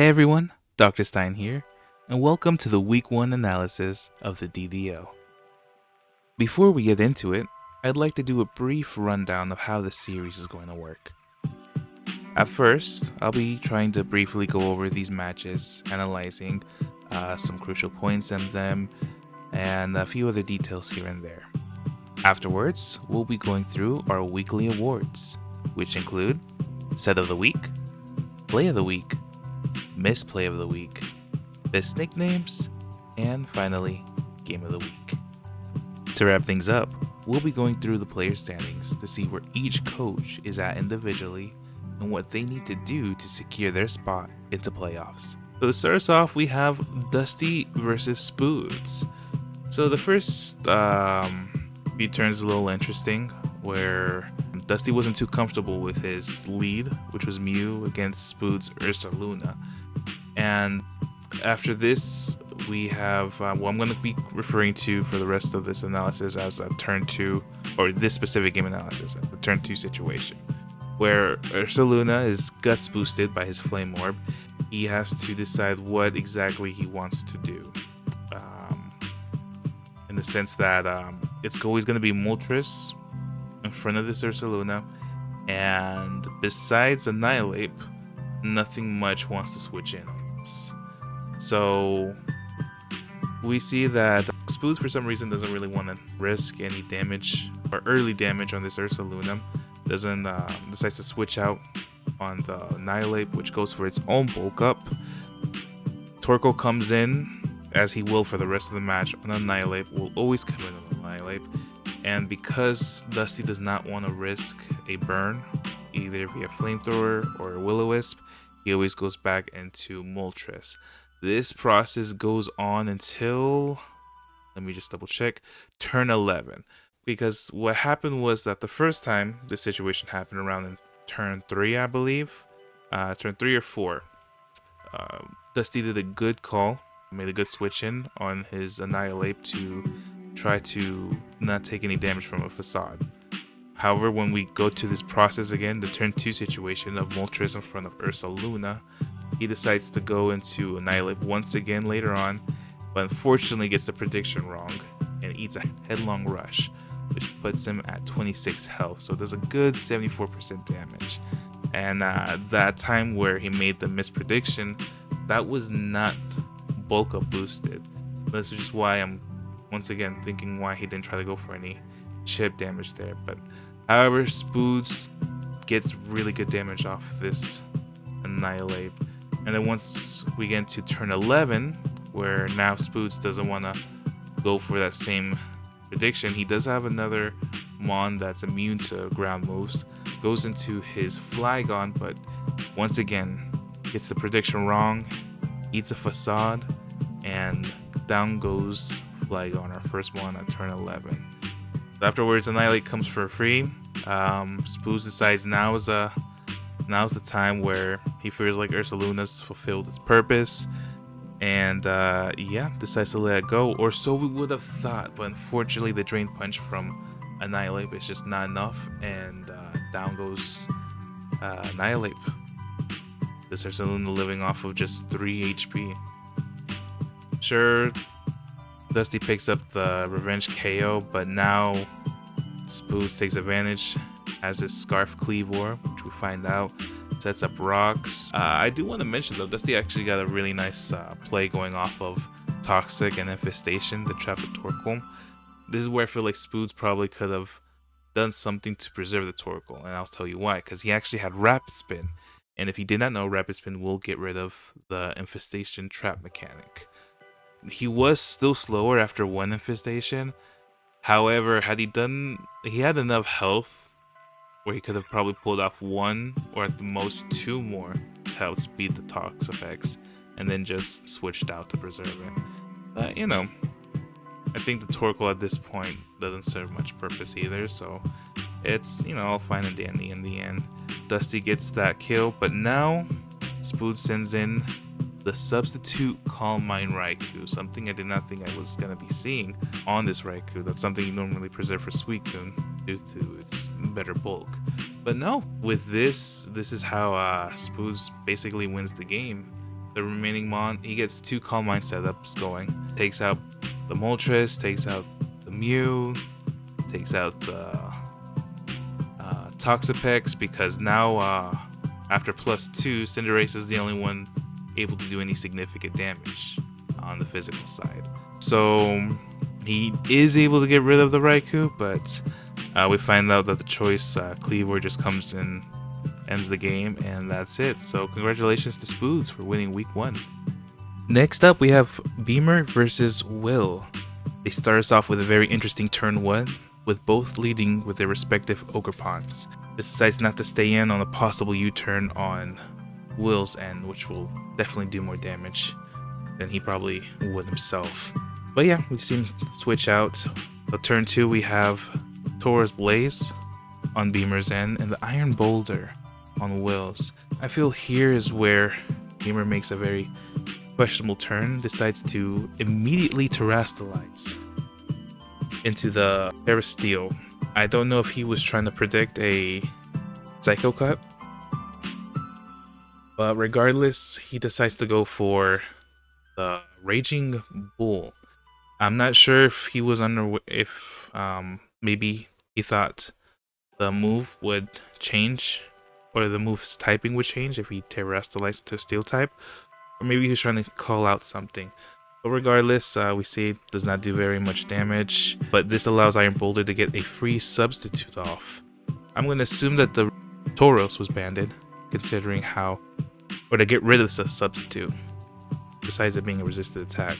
Hey everyone, Dr. Stein here, and welcome to the Week 1 analysis of the DDL. Before we get into it, I'd like to do a brief rundown of how the series is going to work. At first, I'll be trying to briefly go over these matches, analyzing some crucial points in them, and a few other details here and there. Afterwards, we'll be going through our weekly awards, which include Set of the Week, Play of the Week, Misplay of the Week, Best Nicknames, and finally, Game of the Week. To wrap things up, we'll be going through the player standings to see where each coach is at individually and what they need to do to secure their spot into playoffs. So to start us off, we have Dusty versus Spoods. So the first few turns a little interesting, where Dusty wasn't too comfortable with his lead, which was Mew against Spoods' Ursa Luna. And after this, we have what I'm going to be referring to for the rest of this analysis as a turn 2, or this specific game analysis, as a turn 2 situation, where Ursa Luna is guts boosted by his Flame Orb. He has to decide what exactly he wants to do. In the sense that it's always going to be Moltres in front of this Ursa Luna, and besides Annihilate, nothing much wants to switch in on this. So we see that Spoods for some reason doesn't really want to risk any damage or early damage on this Ursa Luna. Decides to switch out on the Annihilate, which goes for its own bulk up. Torkoal comes in, as he will for the rest of the match, on Annihilate, will always come in on Annihilate. And because Dusty does not want to risk a burn, either via Flamethrower or Will-O-Wisp, he always goes back into Moltres. This process goes on until, let me just double check, turn 11. Because what happened was that the first time this situation happened around in turn 3, I believe, turn 3 or 4, Dusty did a good call, made a good switch in on his Annihilate to try to not take any damage from a Facade. However, when we go to this process again, the turn 2 situation of Moltres in front of Ursa Luna, he decides to go into Annihilate once again later on, but unfortunately gets the prediction wrong and eats a Headlong Rush, which puts him at 26 health, so does a good 74% damage. And that time where he made the misprediction, that was not bulk up boosted. This is just why I'm once again thinking why he didn't try to go for any chip damage there. But however, Spoods gets really good damage off this Annihilate. And then once we get into turn 11, where now Spoods doesn't want to go for that same prediction, he does have another Mon that's immune to ground moves, goes into his Flygon, but once again gets the prediction wrong, eats a Facade, and down goes Flygon, our first one at turn 11. Afterwards, Annihilate comes for free. Spoods decides now's the time where he feels like Ursa Luna's fulfilled its purpose, and decides to let it go, or so we would have thought. But unfortunately, the Drain Punch from Annihilate is just not enough, and down goes Annihilate. This Ursa Luna living off of just 3 HP. Sure, Dusty picks up the Revenge KO, but now Spoods takes advantage as his Scarf Cleavor, which we find out sets up rocks. I do want to mention though, Dusty actually got a really nice play going off of Toxic and Infestation to trap the Torkoal. This is where I feel like Spoods probably could have done something to preserve the Torkoal, and I'll tell you why. Because he actually had Rapid Spin, and if you did not know, Rapid Spin will get rid of the Infestation trap mechanic. He was still slower after one Infestation. However, he had enough health where he could have probably pulled off one or at the most 2 more to help speed the Tox effects, and then just switched out to preserve it. But I think the Torkoal at this point doesn't serve much purpose either, so it's all fine and dandy in the end. Dusty gets that kill, but now Spood sends in the substitute Calm Mind Raikou, something I did not think I was going to be seeing on this Raikou. That's something you normally preserve for Suicune due to its better bulk. But no, with this is how Spoos basically wins the game. the remaining Mon. He gets 2 Calm Mind setups going. Takes out the Moltres, takes out the Mew, takes out the Toxapex, because now after +2, Cinderace is the only one able to do any significant damage on the physical side. So he is able to get rid of the Raikou, but we find out that the choice Cleaver just comes in, ends the game, and that's it. So congratulations to Spoods for winning week 1. Next up, we have Beamer versus Will. They start us off with a very interesting turn 1, with both leading with their respective Ogerpons. This decides not to stay in on a possible U-turn on Will's end, which will definitely do more damage than he probably would himself. But yeah, we see him switch out. So turn 2, we have Tauros Blaze on Beamer's end and the Iron Boulder on Will's. I feel here is where Beamer makes a very questionable turn, decides to immediately Terrastalize into the Terrasteel. I don't know if he was trying to predict a Psycho Cut, but regardless, he decides to go for the Raging Bull. I'm not sure if he was maybe he thought the move would change, or the move's typing would change if he Terrastalized to a Steel type, or maybe he was trying to call out something. But regardless, we see it does not do very much damage, but this allows Iron Boulder to get a free substitute off. I'm going to assume that the Tauros was banded, considering how, or to get rid of the substitute, besides it being a resisted attack.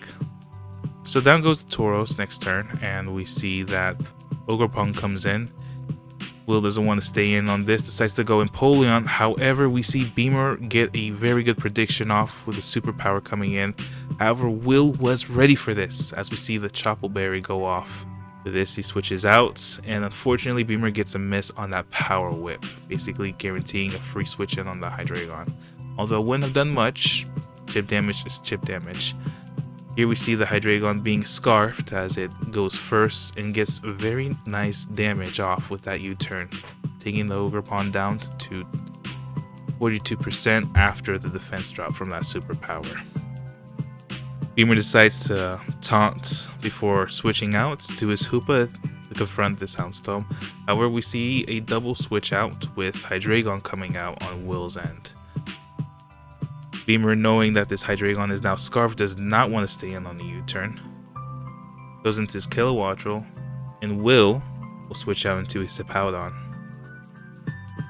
So down goes the Tauros next turn, and we see that Ogerpon comes in. Will doesn't want to stay in on this, decides to go Empoleon. However, we see Beamer get a very good prediction off with a superpower coming in. However, Will was ready for this, as we see the Chople Berry go off. For this, he switches out, and unfortunately, Beamer gets a miss on that Power Whip, basically guaranteeing a free switch in on the Hydreigon. Although it wouldn't have done much, chip damage is chip damage. Here we see the Hydreigon being scarfed as it goes first and gets very nice damage off with that U-turn, taking the Ogerpon down to 42% after the defense drop from that superpower. Beamer decides to taunt before switching out to his Hoopa to confront this Houndstorm. However, we see a double switch out with Hydreigon coming out on Will's end. Beamer, knowing that this Hydreigon is now scarfed, does not want to stay in on the U-turn. Goes into his Kilowattrel, and Will switch out into his Hippowdon.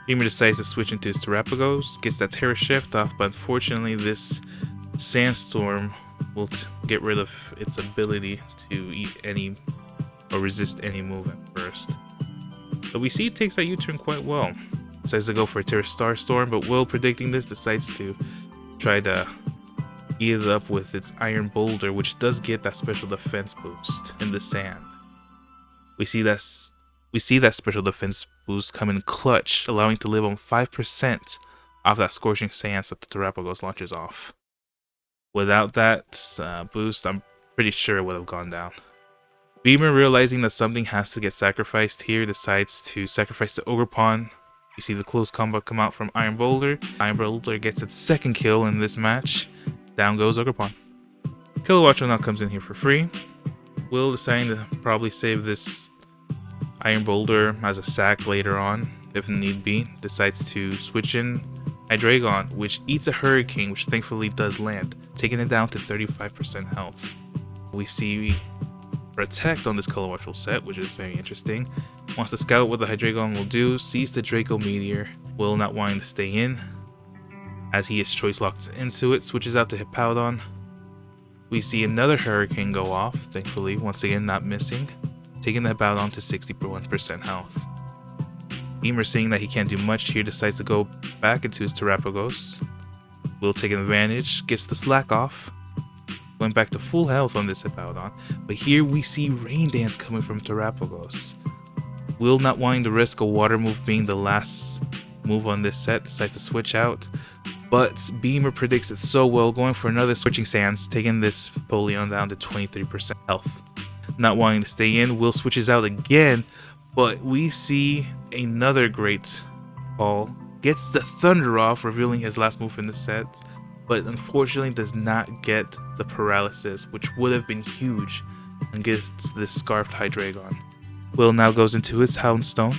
Beamer decides to switch into his Terrapagos, gets that Terra Shift off, but unfortunately this Sandstorm will get rid of its ability to eat any or resist any move at first. So we see it takes that U-turn quite well. Decides to go for a Terra Starstorm, but Will, predicting this, decides to try to eat it up with its Iron Boulder, which does get that special defense boost in the sand. We see that special defense boost come in clutch, allowing to live on 5% off that Scorching Sands that the Terrapagos launches off. Without that boost, I'm pretty sure it would have gone down. Beamer, realizing that something has to get sacrificed here, decides to sacrifice the Ogerpon. You see the close combo come out from Iron Boulder. Iron Boulder gets its second kill in this match. Down goes Ogerpon. Kilowattrel now comes in here for free. Will, deciding to probably save this Iron Boulder as a sack later on, if need be, decides to switch in Hydreigon, which eats a Hurricane, which thankfully does land, taking it down to 35% health. We see Protect on this Kilowattrel set, which is very interesting. Wants to scout what the Hydreigon will do, sees the Draco Meteor, Will not wanting to stay in, as he is choice locked into it, switches out to Hippowdon. We see another Hurricane go off, thankfully, once again not missing, taking the Hippowdon to 61% health. Beamer, seeing that he can't do much here, decides to go back into his Terrapagos. Will, taking advantage, gets the slack off, going back to full health on this Hippowdon, but here we see Rain Dance coming from Terrapagos. Will, not wanting to risk a water move being the last move on this set, decides to switch out, but Beamer predicts it so well, going for another Switching Sands, taking this Empoleon down to 23% health. Not wanting to stay in, Will switches out again, but we see another great call, gets the Thunder off, revealing his last move in the set, but unfortunately does not get the paralysis, which would have been huge against this Scarfed Hydreigon. Will now goes into his Houndstone,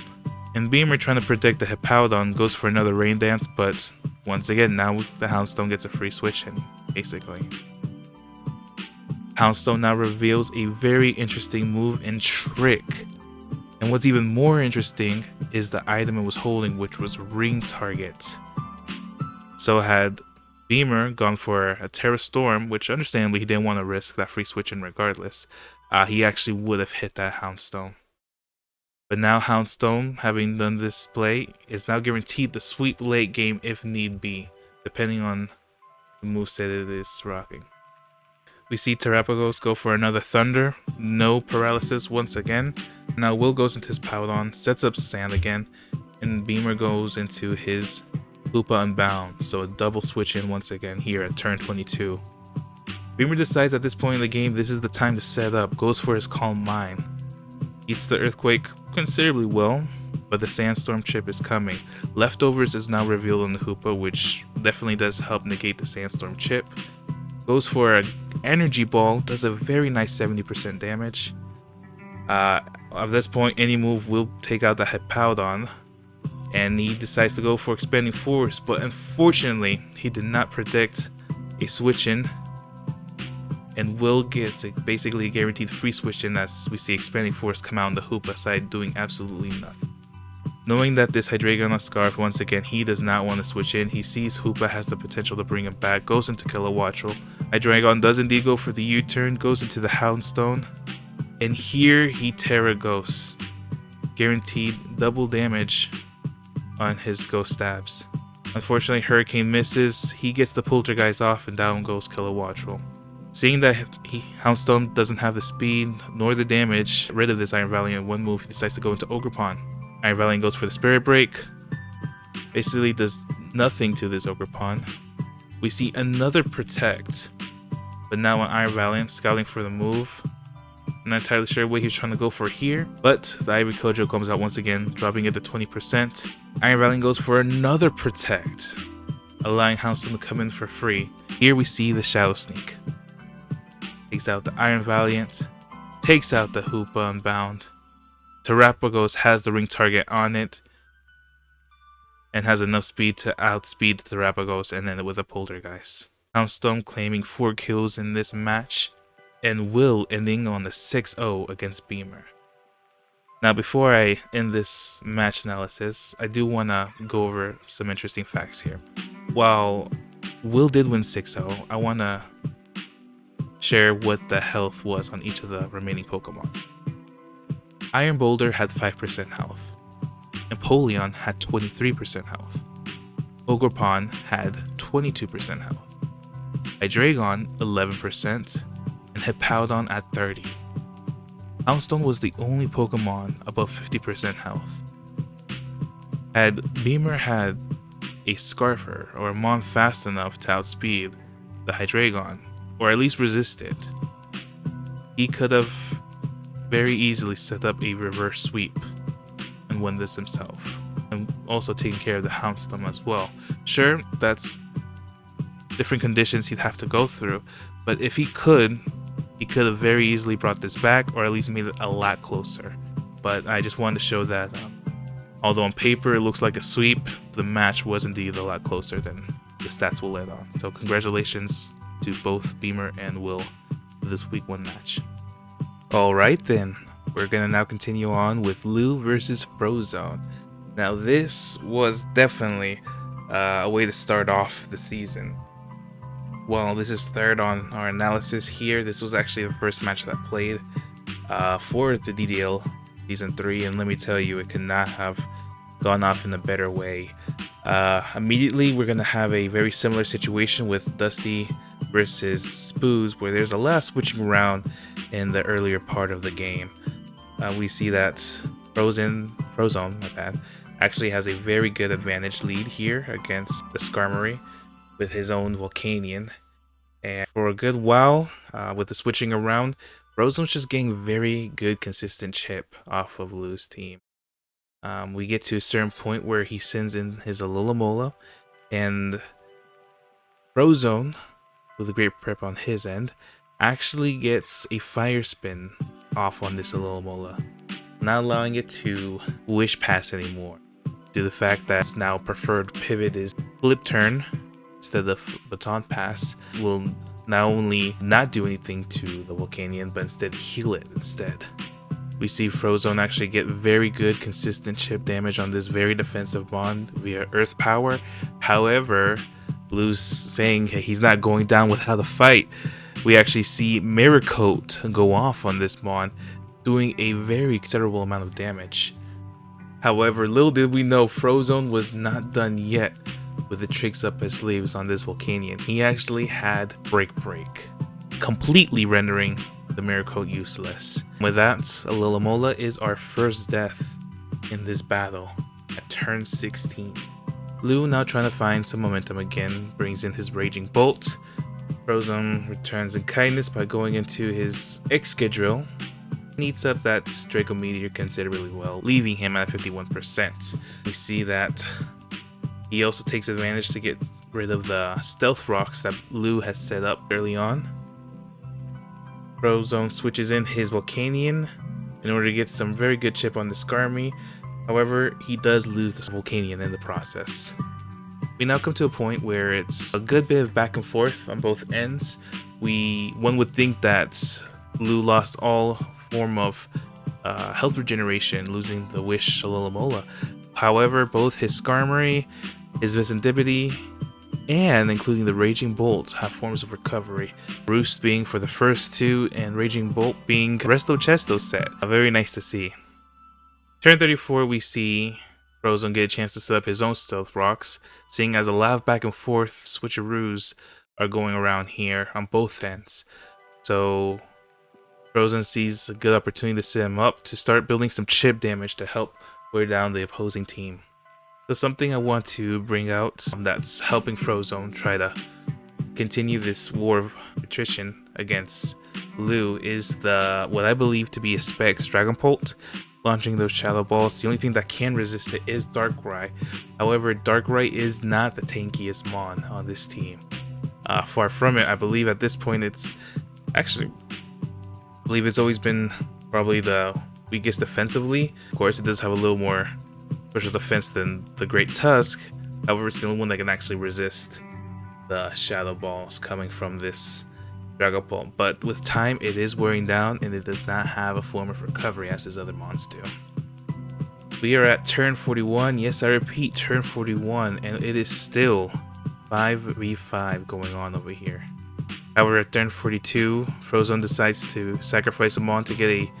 and Beamer, trying to predict the Hippowdon, goes for another Rain Dance, but once again, now the Houndstone gets a free switch in, basically. Houndstone now reveals a very interesting move and trick. And what's even more interesting is the item it was holding, which was Ring Target. So had Beamer gone for a Terra Storm, which understandably he didn't want to risk that free switch in regardless, he actually would have hit that Houndstone. But now Houndstone, having done this play, is now guaranteed the sweep late game if need be, depending on the moveset it is rocking. We see Terrapagos go for another Thunder, no paralysis once again. Now Will goes into his Powdon, sets up Sand again, and Beamer goes into his Hoopa Unbound, so a double switch in once again here at turn 22. Beamer decides at this point in the game this is the time to set up, goes for his Calm Mind. Eats the Earthquake considerably well, but the Sandstorm chip is coming. Leftovers is now revealed on the Hoopa, which definitely does help negate the Sandstorm chip. Goes for an Energy Ball, does a very nice 70% damage. At this point, any move will take out the Hippowdon, and he decides to go for Expanding Force, but unfortunately, he did not predict a switch in, and Will gets a basically guaranteed free switch in as we see Expanding Force come out on the Hoopa side doing absolutely nothing. Knowing that this Hydreigon on Scarf, once again, he does not want to switch in. He sees Hoopa has the potential to bring him back, goes into Kilowattrel. Hydreigon does indeed go for the U-turn, goes into the Houndstone, and here he Terra Ghost. Guaranteed double damage on his Ghost Stabs. Unfortunately, Hurricane misses, he gets the Poltergeist off, and down goes Kilowattrel. Seeing that Houndstone doesn't have the speed nor the damage, rid of this Iron Valiant in one move, he decides to go into Ogerpon. Iron Valiant goes for the Spirit Break, basically does nothing to this Ogerpon. We see another Protect, but now an Iron Valiant scouting for the move. I'm not entirely sure what he's trying to go for here, but the Ivory Kojo comes out once again, dropping it to 20%. Iron Valiant goes for another Protect, allowing Houndstone to come in for free. Here we see the Shadow Sneak. Takes out the Iron Valiant, takes out the Hoopa Unbound. Terrapagos has the Ring Target on it, and has enough speed to outspeed the Terrapagos and end it with a Poltergeist. Houndstone claiming 4 kills in this match, and Will ending on the 6-0 against Beamer. Now before I end this match analysis, I do want to go over some interesting facts here. While Will did win 6-0, I want to share what the health was on each of the remaining Pokemon. Iron Boulder had 5% health. Empoleon had 23% health. Ogerpon had 22% health. Hydreigon 11%, and Hippowdon at 30%. Houndstone was the only Pokemon above 50% health. Had Beamer had a Scarfer or a Mon fast enough to outspeed the Hydreigon, or at least resist it, he could have very easily set up a reverse sweep and win this himself, and also taking care of the Houndstone as well. Sure, that's different conditions he'd have to go through, but if he could have very easily brought this back, or at least made it a lot closer. But I just wanted to show that although on paper it looks like a sweep, the match was indeed a lot closer than the stats will let on. So congratulations to both Beamer and Will for this week 1 match. Alright then, we're gonna now continue on with Lou versus Frozone. Now this was definitely a way to start off the season. Well, this is third on our analysis here. This was actually the first match that I played for the DDL Season 3, and let me tell you, it could not have gone off in a better way. Immediately, we're going to have a very similar situation with Dusty versus Spoos, where there's a lot of switching around in the earlier part of the game. We see that Frozone, my bad, actually has a very good advantage lead here against the Skarmory with his own Volcanion. And for a good while, with the switching around, Frozone's just getting very good consistent chip off of Lou's team. We get to a certain point where he sends in his Alola, and Frozone, with a great prep on his end, actually gets a fire spin off on this Alomola, not allowing it to wish pass anymore, due to the fact that its now preferred pivot is flip turn instead of baton pass. Will not only not do anything to the Volcanion, but instead heal it instead. We see Frozone actually get very good consistent chip damage on this very defensive Mon via Earth Power. However, Blue's saying he's not going down without a fight. We actually see Mirror Coat go off on this Mon, doing a very considerable amount of damage. However, little did we know Frozone was not done yet with the tricks up his sleeves on this Volcanion. He actually had Break, completely rendering the Mirror Coat useless. With that, Alomola is our first death in this battle at turn 16. Blue, now trying to find some momentum again, brings in his Raging Bolt. Frozone returns in kindness by going into his Excadrill. Eats up that Draco Meteor considerably well, leaving him at 51%. We see that he also takes advantage to get rid of the Stealth Rocks that Blue has set up early on. Frozone switches in his Volcanion in order to get some very good chip on the Skarmy. However, he does lose the Volcanion in the process. We now come to a point where it's a good bit of back and forth on both ends. One would think that Blue lost all form of health regeneration, losing the Wish Alomola. However, both his Skarmory, his Viscintipity, and including the Raging Bolt have forms of recovery. Roost being for the first two, and Raging Bolt being Resto Chesto set. Very nice to see. Turn 34, we see Frozone get a chance to set up his own Stealth Rocks, seeing as a lot of back and forth switcheroos are going around here on both ends. So Frozone sees a good opportunity to set him up to start building some chip damage to help wear down the opposing team. So something I want to bring out that's helping Frozone try to continue this war of attrition against Blue is what I believe to be a Specs Dragapult, launching those Shadow Balls. The only thing that can resist it is Darkrai. However, Darkrai is not the tankiest Mon on this team. Far from it. I believe at this point it's always been probably the weakest defensively. Of course, it does have a little more special defense than the Great Tusk. However, it's the only one that can actually resist the Shadow Balls coming from this Dragapult. But with time, it is wearing down, and it does not have a form of recovery as his other mons do. We are at turn 41. Yes, I repeat, turn 41, and it is still 5v5 going on over here. However, at turn 42, Frozone decides to sacrifice a mon to get a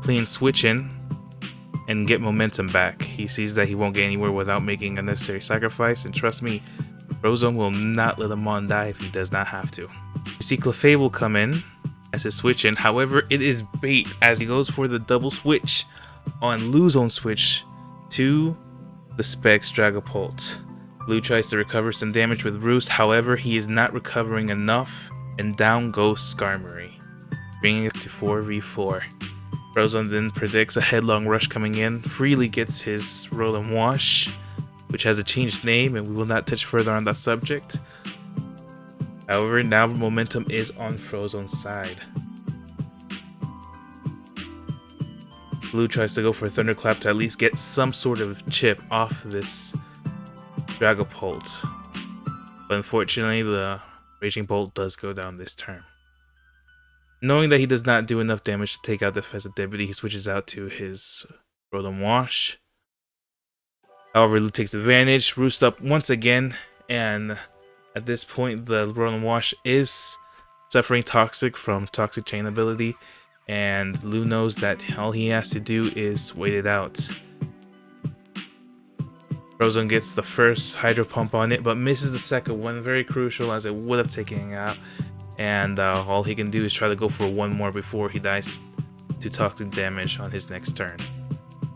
clean switch in and get momentum back. He sees that he won't get anywhere without making a necessary sacrifice, and trust me, Frozone will not let a mon die if he does not have to. You see Clefable come in as his switch in. However, it is bait as he goes for the double switch on Blue's own switch to the Specs Dragapult. Blue tries to recover some damage with Roost, however, he is not recovering enough, and down goes Skarmory, bringing it to 4v4. Frozone then predicts a headlong rush coming in, freely gets his Roll and Wash, which has a changed name, and we will not touch further on that subject. However, now momentum is on Frozone's side. Blue tries to go for a Thunderclap to at least get some sort of chip off this Dragapult, but unfortunately the Raging Bolt does go down this turn. Knowing that he does not do enough damage to take out the Viscintipity, he switches out to his Roll and Wash. However, Blue takes advantage, Roost up once again, and at this point the Roll and Wash is suffering Toxic from Toxic Chain ability, and Blue knows that all he has to do is wait it out. Frozone gets the first Hydro Pump on it, but misses the second one, very crucial as it would have taken it out. And all he can do is try to go for one more before he dies to toxic damage on his next turn.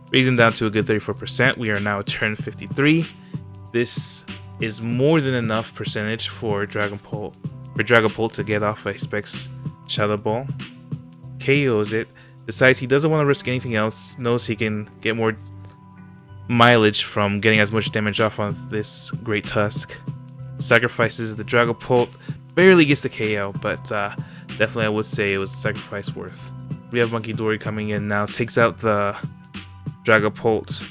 Brings him down to a good 34%. We are now at turn 53. This is more than enough percentage for Dragapult to get off a Specs Shadow Ball. KOs it, decides he doesn't want to risk anything else, knows he can get more mileage from getting as much damage off on this Great Tusk. Sacrifices the Dragapult, barely gets the KO, but definitely I would say it was a sacrifice worth. We have Monkey Dory coming in now, takes out the Dragapult.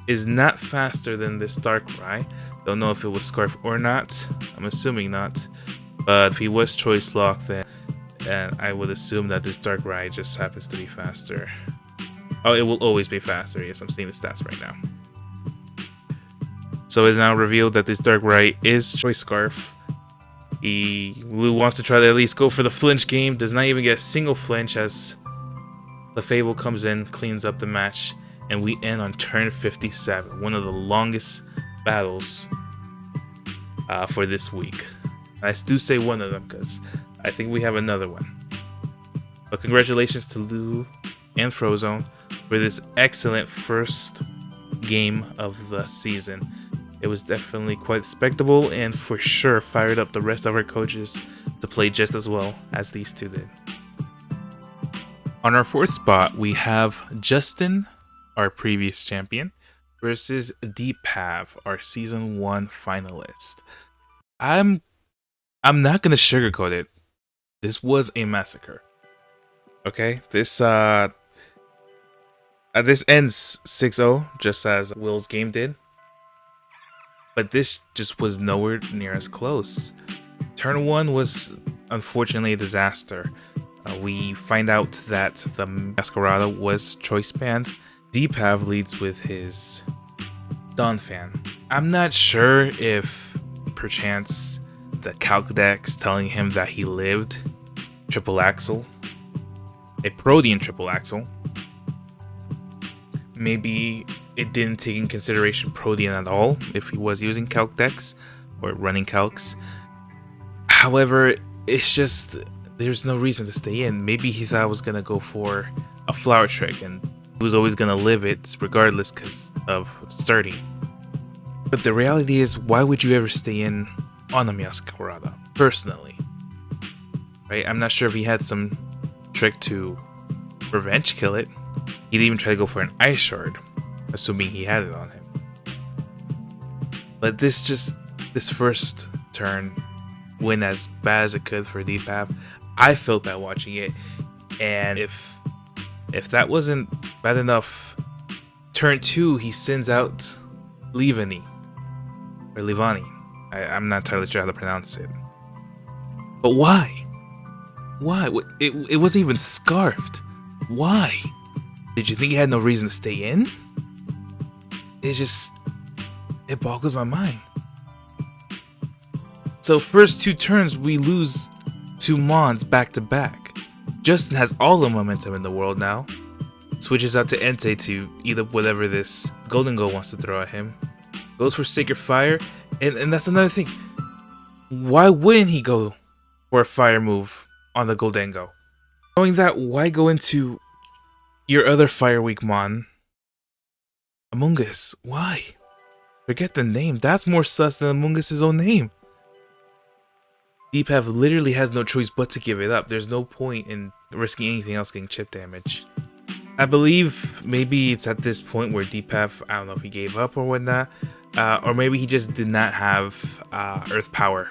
Is not faster than this Darkrai. Don't know if it was Scarf or not. I'm assuming not. But if he was Choice Lock, then I would assume that this Darkrai just happens to be faster. Oh, it will always be faster. Yes, I'm seeing the stats right now. So it's now revealed that this Darkrai is Choice Scarf. Lou wants to try to at least go for the flinch game. Does not even get a single flinch as the Fable comes in, cleans up the match, and we end on turn 57. One of the longest battles for this week. I do say one of them because I think we have another one. But congratulations to Lou and Frozone for this excellent first game of the season. It was definitely quite spectacle and for sure fired up the rest of our coaches to play just as well as these two did. On our fourth spot, we have Justin, our previous champion, versus Deepav, our season 1 finalist. I'm not gonna sugarcoat it. This was a massacre. Okay, this ends 6-0, just as Will's game did. But this just was nowhere near as close. Turn 1 was unfortunately a disaster. We find out that the Masquerada was choice banned. Deepav leads with his Donphan. I'm not sure if perchance the Calc Dex telling him that he lived Triple Axle, a Protean Triple Axle. Maybe it didn't take in consideration Protean at all if he was using Calc Dex or running Calcs. However, it's just there's no reason to stay in. Maybe he thought I was gonna go for a Flower Trick and he was always gonna live it regardless because of starting. But the reality is, why would you ever stay in on a Masquerada, personally? Right? I'm not sure if he had some trick to revenge kill it. He'd even try to go for an Ice Shard, assuming he had it on him. But this first turn went as bad as it could for Deepav. I felt bad watching it, and if that wasn't bad enough, turn 2 he sends out Livani or Livani. I'm not entirely sure how to pronounce it. But why? Why? It wasn't even scarfed. Why? Did you think he had no reason to stay in? It boggles my mind. So first 2 turns we lose 2 Mons back to back. Justin has all the momentum in the world now. Switches out to Entei to eat up whatever this Golden Goal wants to throw at him. Goes for Sacred Fire, and that's another thing. Why wouldn't he go for a fire move on the Goldengo? Knowing that, why go into your other Fire Weak Mon, Amoonguss? Why? Forget the name. That's more sus than Amoonguss' own name. Deepav literally has no choice but to give it up. There's no point in risking anything else getting chip damage. I believe maybe it's at this point where Deepav, I don't know if he gave up or whatnot, or maybe he just did not have Earth Power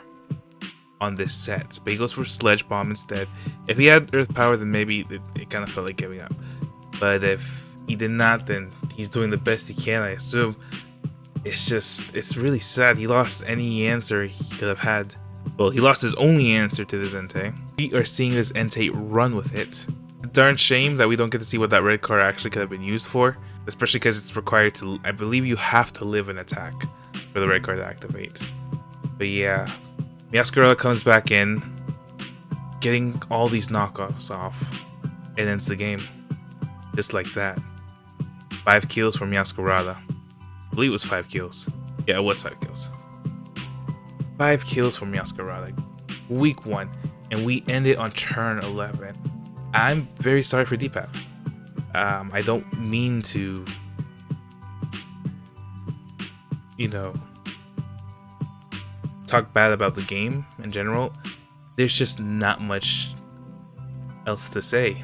on this set. But he goes for Sledge Bomb instead. If he had Earth Power, then maybe it kind of felt like giving up. But if he did not, then he's doing the best he can, I assume. It's really sad. He lost any answer he could have had. Well, he lost his only answer to this Entei. We are seeing this Entei run with it. It's a darn shame that we don't get to see what that red card actually could have been used for. Especially because it's required to, I believe you have to live an attack for the red card to activate. But yeah, Masquerada comes back in, getting all these knockoffs off, and ends the game. Just like that. 5 kills from Masquerada. I believe it was 5 kills. Yeah, it was 5 kills. 5 kills from Masquerada. Week 1. And we ended on turn 11. I'm very sorry for Deepav. I don't mean to, talk bad about the game in general. There's just not much else to say.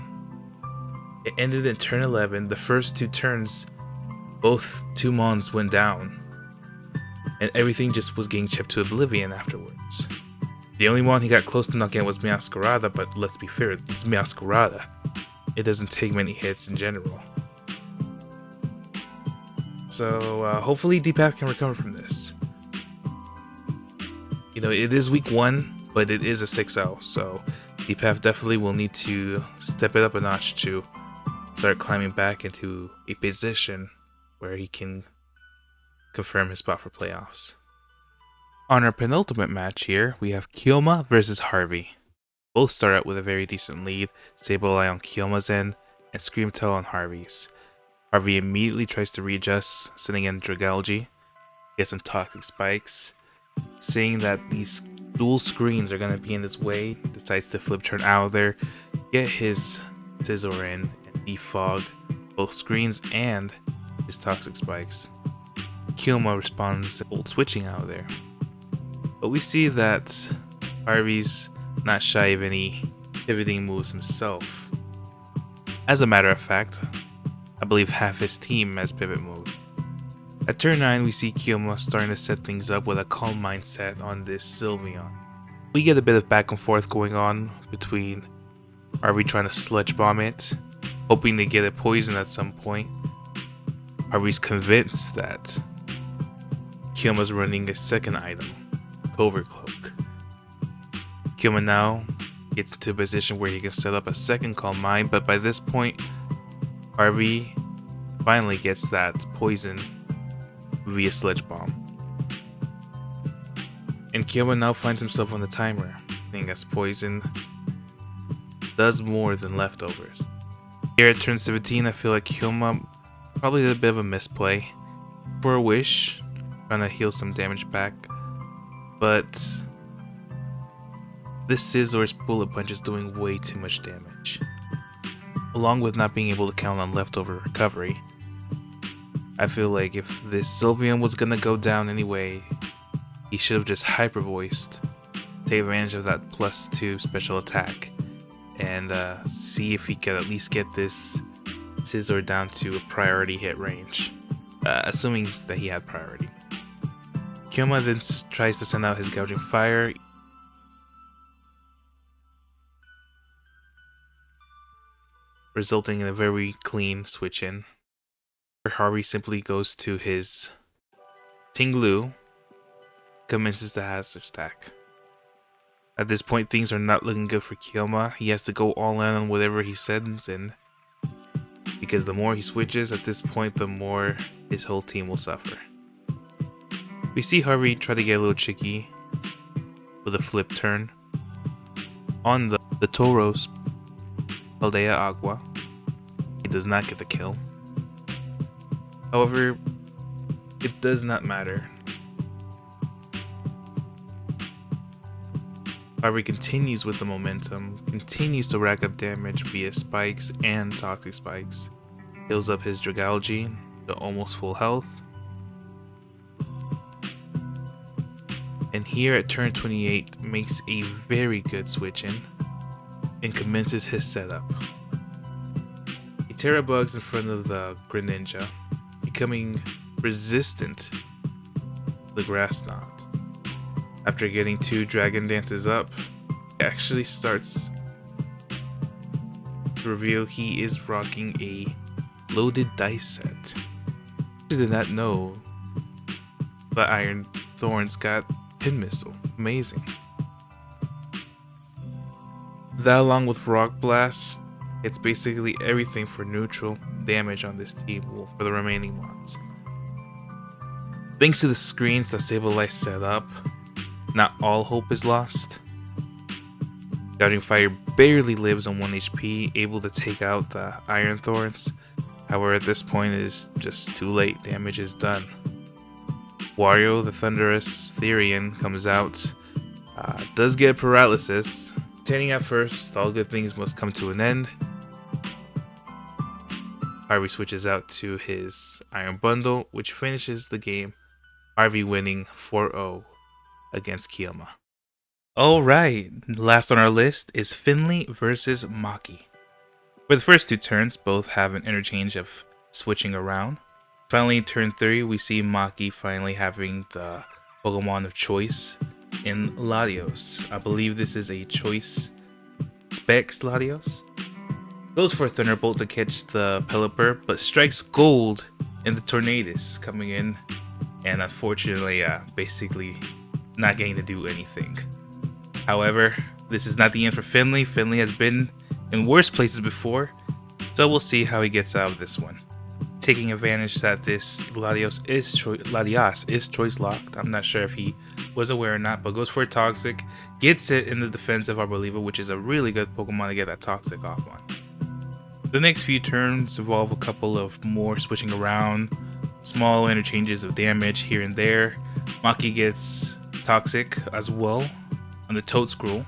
It ended in turn 11. The first 2 turns, both 2 Mons went down. and everything just was getting chipped to oblivion afterwards. The only one he got close to knocking out was Masquerada, but let's be fair, it's Masquerada. It doesn't take many hits in general. So hopefully DPAF can recover from this. You know, it is week 1, but it is a 6-0, so DPAF definitely will need to step it up a notch to start climbing back into a position where he can confirm his spot for playoffs. On our penultimate match here, we have Kyoma versus Harvey. Both start out with a very decent lead, Sableye on Kyoma's end, and Screamtail on Harvey's. Harvey immediately tries to readjust, sending in Dragalge, gets some Toxic Spikes. Seeing that these dual screens are going to be in his way, decides to flip turn out of there, get his Scizor in, and defog both screens and his Toxic Spikes. Kyoma responds old switching out of there. But we see that Harvey's not shy of any pivoting moves himself. As a matter of fact, I believe half his team has pivot moves. At turn 9, we see Kyoma starting to set things up with a calm mindset on this Sylveon. We get a bit of back and forth going on between Harvey trying to sludge bomb it, hoping to get a poison at some point. Harvey's convinced that Kyoma's running a second item, Covert Cloak. Kyoma now gets into a position where he can set up a second Calm Mind, but by this point, Harvey finally gets that poison via Sludge Bomb. And Kyoma now finds himself on the timer, seeing as poison does more than leftovers. Here at turn 17, I feel like Kyoma probably did a bit of a misplay. For a wish, trying to heal some damage back, but this Scizor's Bullet Punch is doing way too much damage. Along with not being able to count on leftover recovery, I feel like if this Sylveon was gonna go down anyway, he should have just Hyper Voiced, take advantage of that +2 special attack, and see if he could at least get this Scizor down to a priority hit range, assuming that he had priority. Kyoma then tries to send out his Gouging Fire, resulting in a very clean switch in. Harvey simply goes to his Tinglu, commences the hazard stack. At this point, things are not looking good for Kyoma. He has to go all in on whatever he sends in, because the more he switches at this point, the more his whole team will suffer. We see Harvey try to get a little tricky with a flip turn on the Tauros Paldea Agua. He does not get the kill. However, it does not matter. Harvey continues with the momentum, continues to rack up damage via spikes and Toxic Spikes. Heals up his Dragalge to almost full health. And here at turn 28 makes a very good switch in and commences his setup. He Terra Bugs in front of the Greninja, becoming resistant to the Grass Knot. After getting 2 Dragon Dances up, he actually starts to reveal he is rocking a loaded dice set. I did not know the Iron Thorns got Pin Missile. Amazing. That along with Rock Blast, it's basically everything for neutral damage on this team for the remaining ones. Thanks to the screens that Sableye set up, not all hope is lost. Gouging Fire barely lives on 1 HP, able to take out the Iron Thorns. However, at this point it is just too late, damage is done. Wario, the Thunderous Therian, comes out, does get paralysis. Containing at first, all good things must come to an end. Harvey switches out to his Iron Bundle, which finishes the game. Harvey winning 4-0 against Kyoma. Alright, last on our list is Finley versus Maki. For the first 2 turns, both have an interchange of switching around. Finally, in turn 3, we see Maki finally having the Pokemon of choice in Latios. I believe this is a choice specs Latios. Goes for a Thunderbolt to catch the Pelipper, but strikes gold in the Tornadus coming in, and unfortunately, basically not getting to do anything. However, this is not the end for Finley. Finley has been in worse places before, so we'll see how he gets out of this one. Taking advantage that this Latios is choice locked. I'm not sure if he was aware or not, but goes for a Toxic, gets it in the defense of Arboliva, which is a really good Pokemon to get that Toxic off on. The next few turns involve a couple of more switching around, small interchanges of damage here and there. Maki gets Toxic as well on the Toedscruel.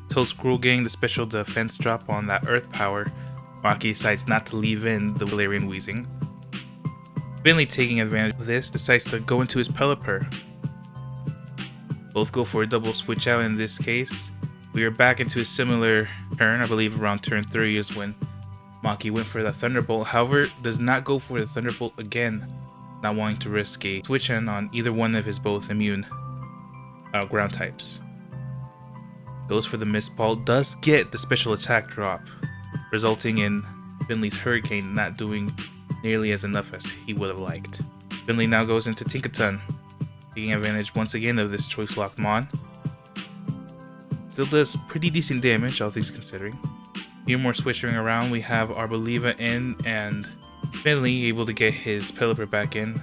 Toedscruel getting the special defense drop on that Earth Power. Maki decides not to leave in the Galarian Weezing. Finley, taking advantage of this, decides to go into his Pelipper. Both go for a double switch out in this case. We are back into a similar turn. I believe around turn 3 is when Maki went for the Thunderbolt. However, does not go for the Thunderbolt again, not wanting to risk a switch in on either one of his both immune ground types. Goes for the Mist Ball, does get the special attack drop, resulting in Finley's Hurricane not doing nearly as enough as he would have liked. Finley now goes into Tinkaton, taking advantage once again of this choice locked Mon. Still does pretty decent damage, all things considering. A few more switching around, we have Arboliva in, and Finley able to get his Pelipper back in.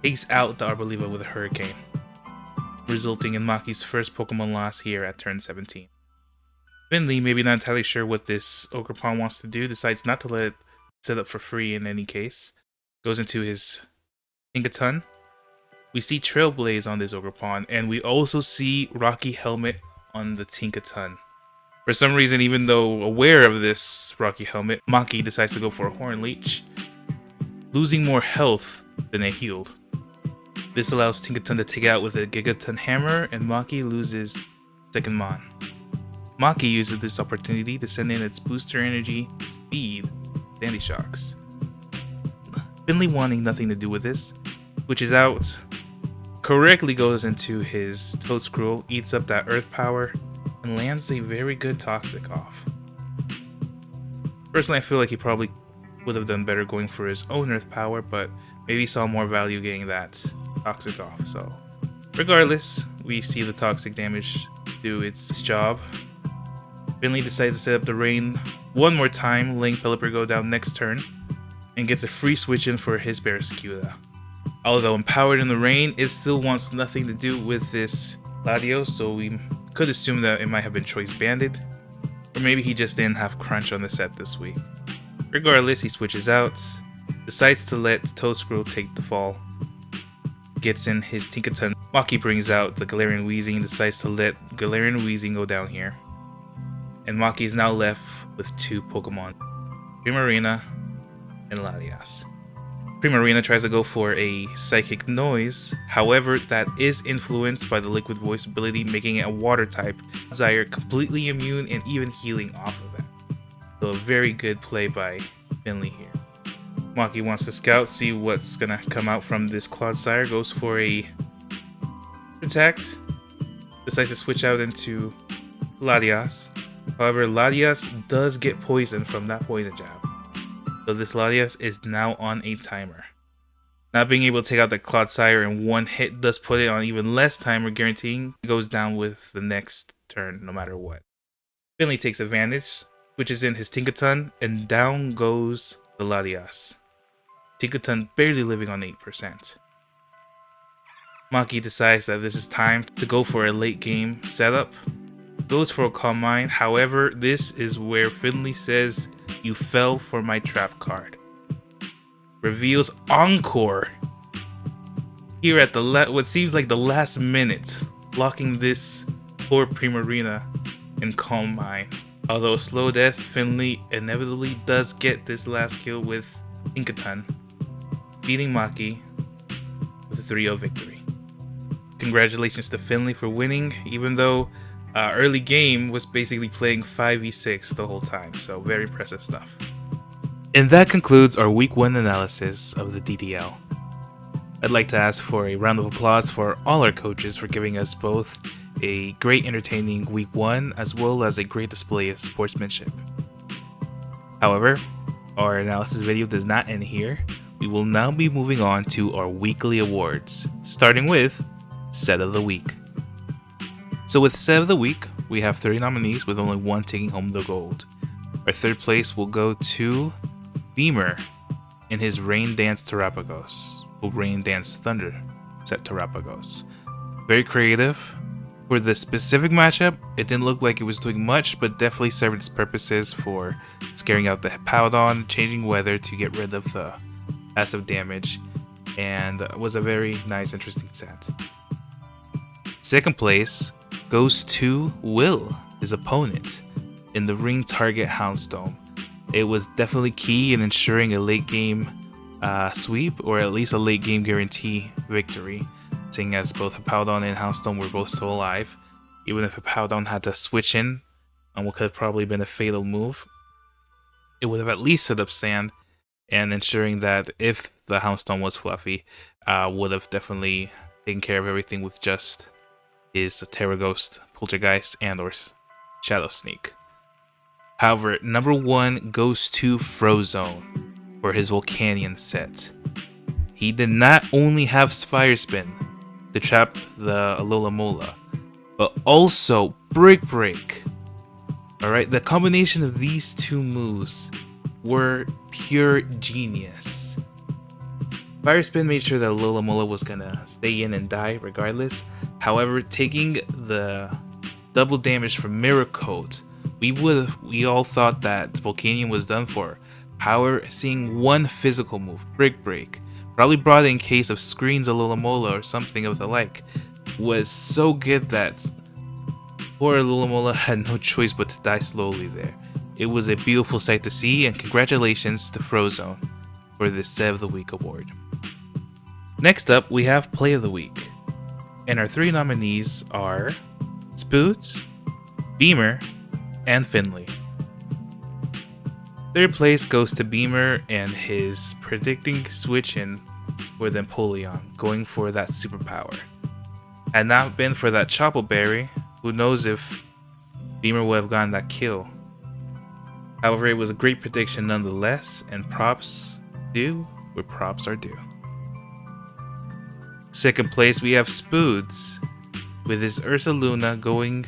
Takes out the Arboliva with a Hurricane, resulting in Maki's first Pokemon loss here at turn 17. Finley, maybe not entirely sure what this Ogerpon wants to do, decides not to let it set up for free in any case. Goes into his Tinkaton. We see Trailblaze on this Ogerpon, and we also see Rocky Helmet on the Tinkaton. For some reason, even though aware of this Rocky Helmet, Maki decides to go for a Horn Leech, losing more health than it healed. This allows Tinkaton to take out with a Gigaton Hammer, and Maki loses second Mon. Maki uses this opportunity to send in its booster energy, speed, Sandy Shocks. Finley, wanting nothing to do with this, switches out, correctly goes into his Toedscruel, eats up that Earth Power, and lands a very good Toxic off. Personally, I feel like he probably would have done better going for his own Earth Power, but maybe saw more value getting that Toxic off. So regardless, we see the Toxic damage do its job. Finley decides to set up the Rain one more time, letting Pelipper go down next turn, and gets a free switch in for his Barraskewda. Although empowered in the Rain, it still wants nothing to do with this Latios, so we could assume that it might have been choice banded, or maybe he just didn't have crunch on the set this week. Regardless, he switches out, decides to let Toedscruel take the fall, gets in his Tinkaton. Maki brings out the Galarian Weezing, decides to let Galarian Weezing go down here, and Maki is now left with two Pokemon, Primarina and Latias. Primarina tries to go for a Psychic Noise, however that is influenced by the Liquid Voice ability, making it a water type. Zyre completely immune and even healing off of that. So a very good play by Finley here. Maki wants to scout, see what's gonna come out from this Clodsire, goes for a Protect, decides to switch out into Latias. However, Latias does get poisoned from that Poison Jab. So this Latias is now on a timer. Not being able to take out the Clodsire in one hit does put it on even less timer, guaranteeing it goes down with the next turn no matter what. Finley takes advantage, switches in his Tinkaton, and down goes the Latias. Tinkaton barely living on 8%. Maki decides that this is time to go for a late game setup. Goes for a Calm Mind, however, this is where Finley says, "You fell for my trap card." Reveals Encore here at the what seems like the last minute, locking this poor Primarina in Calm Mind. Although slow death, Finley inevitably does get this last kill with Tinkaton, beating Maki with a 3-0 victory. Congratulations to Finley for winning, even though early game was basically playing 5v6 the whole time, so very impressive stuff. And that concludes our Week 1 analysis of the DDL. I'd like to ask for a round of applause for all our coaches for giving us both a great entertaining Week 1 as well as a great display of sportsmanship. However, our analysis video does not end here. We will now be moving on to our weekly awards, starting with Set of the Week. So with Set of the Week, we have 30 nominees with only one taking home the gold. Our third place will go to Beamer in his Rain Dance Terrapagos, or Rain Dance Thunder set Terrapagos. Very creative. For the specific matchup, it didn't look like it was doing much, but definitely served its purposes for scaring out the Hippowdon, changing weather to get rid of the passive damage, and was a very nice, interesting set. Second place goes to Will, his opponent, in the Ring Target Houndstone. It was definitely key in ensuring a late game sweep, or at least a late game guarantee victory, seeing as both Hippowdon and Houndstone were both still alive. Even if Hippowdon had to switch in on what could have probably been a fatal move, it would have at least set up Sand, and ensuring that if the Houndstone was fluffy, would have definitely taken care of everything with just his Terra Ghost, Poltergeist, and or Shadow Sneak. However, number 1 goes to Frozone for his Volcanion set. He did not only have Fire Spin to trap the Alola Mola, but also Brick Break. Alright, the combination of these two moves were pure genius. Fire Spin made sure that Alola Mola was gonna stay in and die regardless. However, taking the double damage from Mirror Coat, we all thought that Volcanion was done for. However, seeing one physical move, Brick Break, probably brought in case of Screens Alola Mola or something of the like, was so good that poor Alola Mola had no choice but to die slowly there. It was a beautiful sight to see, and congratulations to Frozone for this Set of the Week award. Next up, we have Play of the Week, and our 3 nominees are Spoods, Beamer, and Finley. Third place goes to Beamer and his predicting switch in for the Empoleon, going for that superpower. Had not been for that Chople Berry, who knows if Beamer would have gotten that kill. However, it was a great prediction nonetheless, and props due where props are due. Second place, we have Spoods with his Ursaluna going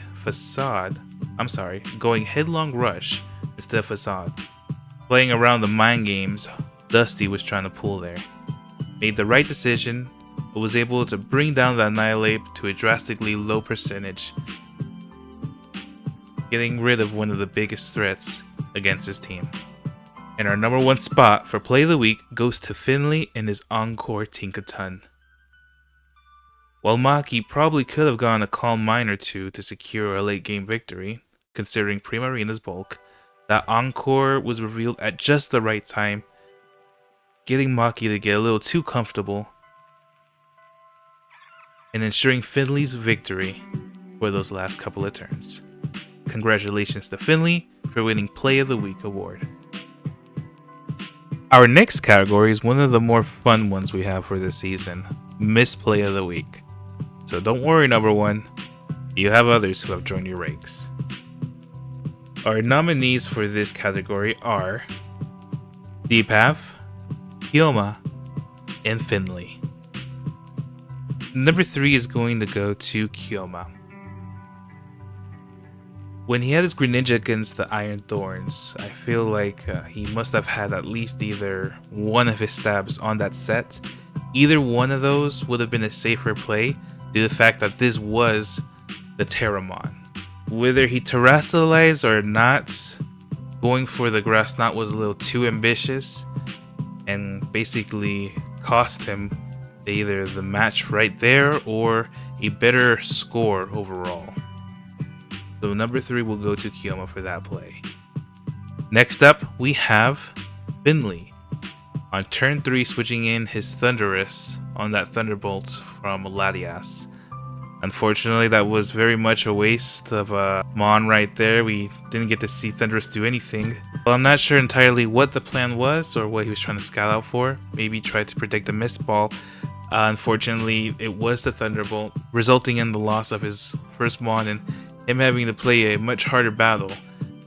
Headlong Rush instead of Facade. Playing around the mind games Dusty was trying to pull there. Made the right decision, but was able to bring down the Annihilape to a drastically low percentage, getting rid of one of the biggest threats against his team. And our number 1 spot for Play of the Week goes to Finley and his Encore Tinkaton. While Maki probably could have gone a Calm Mind or 2 to secure a late game victory, considering Primarina's bulk, that Encore was revealed at just the right time, getting Maki to get a little too comfortable and ensuring Finley's victory for those last couple of turns. Congratulations to Finley for winning Play of the Week award. Our next category is one of the more fun ones we have for this season, Misplay of the Week. So don't worry, number 1, you have others who have joined your ranks. Our nominees for this category are Deepath, Kioma, and Finley. Number 3 is going to go to Kioma. When he had his Greninja against the Iron Thorns, I feel like he must have had at least either one of his stabs on that set. Either one of those would have been a safer play due to the fact that this was the Terramon. Whether he terrestrialized or not, going for the Grass Knot was a little too ambitious and basically cost him either the match right there or a better score overall. So number 3 will go to Kioma for that play. Next up, we have Finley. On turn 3, switching in his Thunderous on that Thunderbolt from Latias. Unfortunately, that was very much a waste of a Mon right there. We didn't get to see Thunderous do anything. Well, I'm not sure entirely what the plan was or what he was trying to scout out for. Maybe try to predict a missed ball. Unfortunately, it was the Thunderbolt, resulting in the loss of his first Mon and him having to play a much harder battle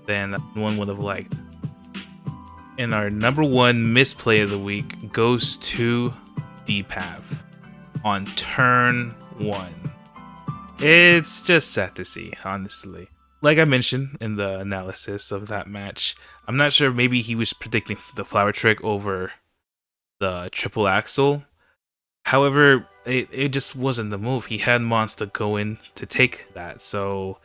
than one would have liked. And our number one misplay of the week goes to DPAV on turn 1. It's just sad to see, honestly. Like I mentioned in the analysis of that match, I'm not sure, maybe he was predicting the flower trick over the triple axel. However, it just wasn't the move. He had Mons to go in to take that, so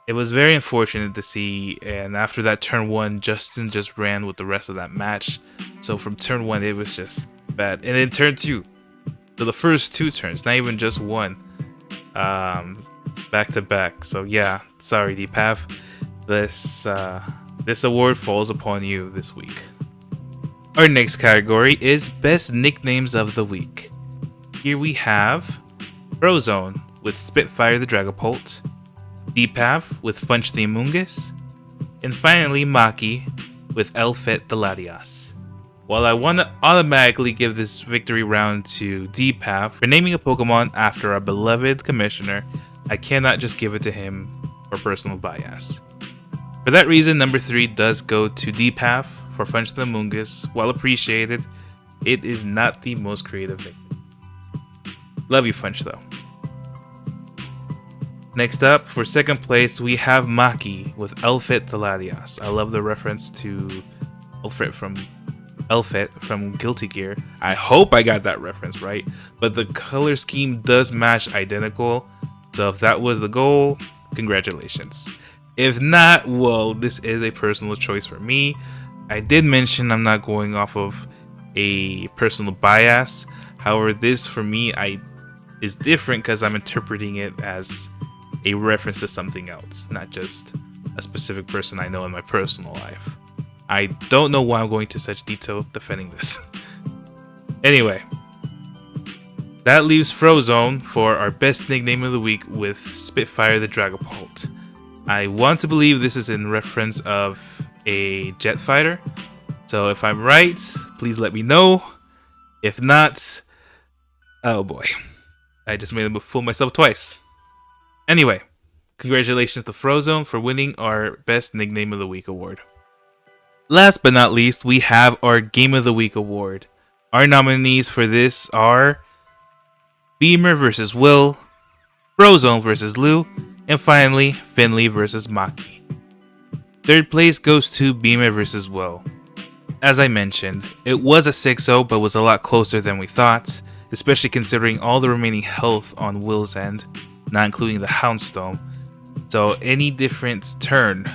it was very unfortunate to see. And after that turn 1, Justin just ran with the rest of that match. So from turn 1, it was just bad. And then turn 2, so the first 2 turns, not even just one, back to back. So yeah, sorry DPAV, this award falls upon you this week. Our next category is Best Nicknames of the Week. Here we have Frozone with Spitfire the Dragapult, DPAV with Funch the Amoonguss, and finally Maki with Elfet the Latias. While I want to automatically give this victory round to DPAV for naming a Pokemon after our beloved commissioner, I cannot just give it to him for personal bias. For that reason, number 3 does go to DPAV for Funch the Amoonguss. While appreciated, it is not the most creative nickname. Love you, Funch, though. Next up, for second place, we have Maki with Elfet the Latias. I love the reference to Elfet from Guilty Gear. I hope I got that reference right, but the color scheme does match identical. So if that was the goal, congratulations. If not, well, this is a personal choice for me. I did mention I'm not going off of a personal bias. However, this for me is different because I'm interpreting it as a reference to something else, not just a specific person I know in my personal life. I don't know why I'm going to such detail defending this. Anyway, that leaves Frozone for our best nickname of the week with Spitfire the Dragapult. I want to believe this is in reference of a jet fighter, so if I'm right, please let me know. If not, oh boy, I just made a fool myself twice. Anyway, congratulations to Frozone for winning our best nickname of the week award. Last but not least, we have our Game of the Week award. Our nominees for this are Beamer versus Will, Frozone versus Lou, and finally, Finley versus Maki. Third place goes to Beamer versus Will. As I mentioned, it was a 6-0 but was a lot closer than we thought, especially considering all the remaining health on Will's end, not including the Houndstone. So any different turn,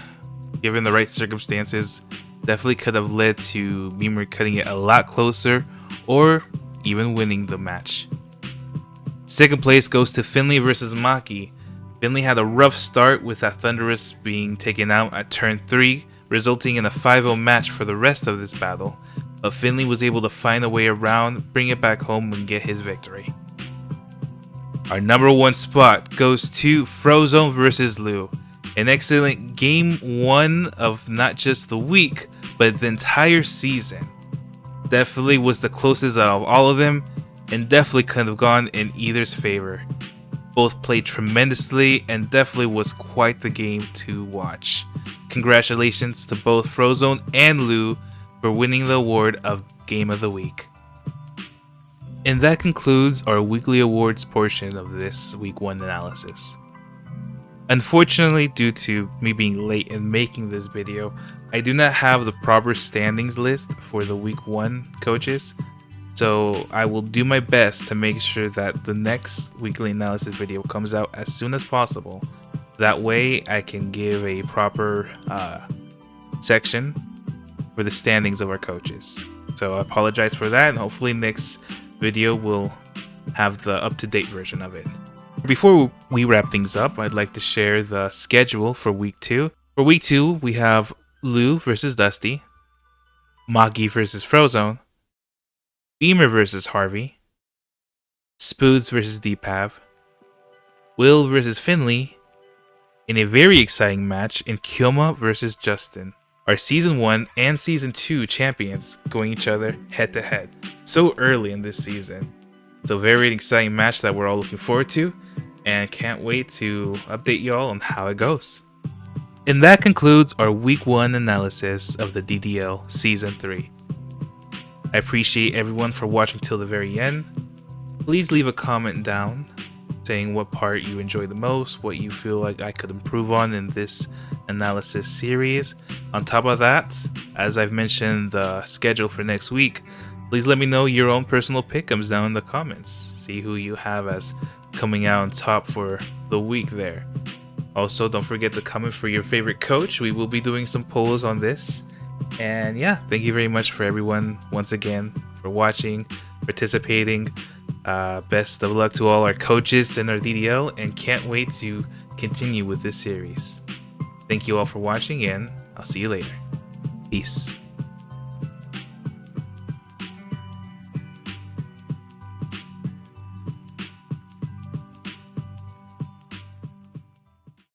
given the right circumstances, definitely could have led to Beamer cutting it a lot closer or even winning the match. Second place goes to Finley versus Maki. Finley had a rough start with that Thunderous being taken out at turn 3, resulting in a 5-0 match for the rest of this battle, but Finley was able to find a way around, bring it back home and get his victory. Our number 1 spot goes to Frozone versus Lou. An excellent game 1 of not just the week, but the entire season. Definitely was the closest out of all of them, and definitely couldn't have gone in either's favor. Both played tremendously, and definitely was quite the game to watch. Congratulations to both Frozone and Lou for winning the award of Game of the Week. And that concludes our weekly awards portion of this week 1 analysis. Unfortunately, due to me being late in making this video, I do not have the proper standings list for the week 1 coaches, so I will do my best to make sure that the next weekly analysis video comes out as soon as possible. That way I can give a proper section for the standings of our coaches. So I apologize for that, and hopefully next video will have the up-to-date version of it. Before we wrap things up, I'd like to share the schedule for week 2. For week 2, we have Lou versus Dusty, Maki versus Frozone, Beamer versus Harvey, Spoods versus DPAV, Will versus Finley in a very exciting match in Kyoma versus Justin. Our Season 1 and Season 2 champions going each other head to head so early in this season. So very exciting match that we're all looking forward to and can't wait to update y'all on how it goes. And that concludes our Week 1 analysis of the DDL Season 3. I appreciate everyone for watching till the very end. Please leave a comment down saying what part you enjoyed the most, what you feel like I could improve on in this analysis series. On top of that, as I've mentioned the schedule for next week, please let me know your own personal pick'ems down in the comments. See who you have as coming out on top for the week there. Also, don't forget to comment for your favorite coach. We will be doing some polls on this. And yeah, thank you very much for everyone once again for watching, participating. Best of luck to all our coaches in our DDL, and can't wait to continue with this series. Thank you all for watching, and I'll see you later. Peace.